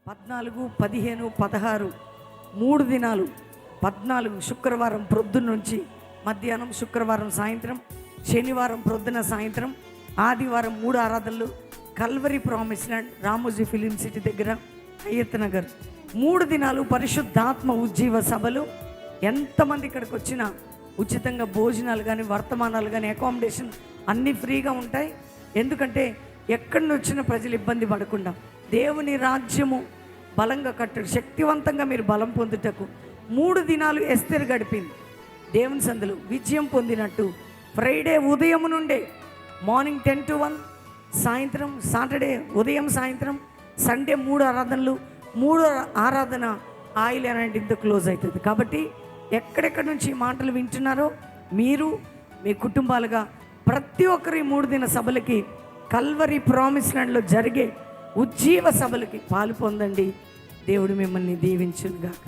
14, 15, 16 3 దినాలు 14 శుక్రవారం ప్రొద్దున నుంచి మధ్యాహ్నం, శుక్రవారం సాయంత్రం, శనివారం ప్రొద్దున సాయంత్రం, ఆదివారం 3 ఆరాధనలు Calvary promise land, Ramoji film city దగ్గర, హయత్ నగర్. 3 దినాలు పరిశుద్ధాత్మ ఉజ్జీవ సభలు. ఎంతమంది ఇక్కడికి వచ్చినా ఉచితంగా భోజనాలు కానీ, వర్తమానాలు కానీ, అకామిడేషన్ అన్నీ ఫ్రీగా ఉంటాయి. ఎందుకంటే ఎక్కడి నుంచి వచ్చిన ప్రజలు ఇబ్బంది పడకుండా దేవుని రాజ్యము బలంగా కట్టడు, శక్తివంతంగా మీరు బలం పొందుటకు 3 దినాలు ఎస్తేరు గడిపింది. దేవుని సందులు విజయం పొందినట్టు ఫ్రైడే ఉదయం నుండే మార్నింగ్ 10 to 1, సాయంత్రం సాటర్డే ఉదయం సాయంత్రం, సండే 3 ఆరాధనలు. 3 ఆరాధన ఆయిల్ అనేది ఇంత క్లోజ్ అవుతుంది. కాబట్టి ఎక్కడెక్కడి నుంచి ఈ మాటలు వింటున్నారో మీరు మీ కుటుంబాలుగా ప్రతి ఒక్కరి 3 దిన సభలకి, కల్వరీ ప్రామిస్ ల్యాండ్లో జరిగే ఉజ్జీవ సభలకి పాలు పొందండి. దేవుడు మిమ్మల్ని దీవించును గాక.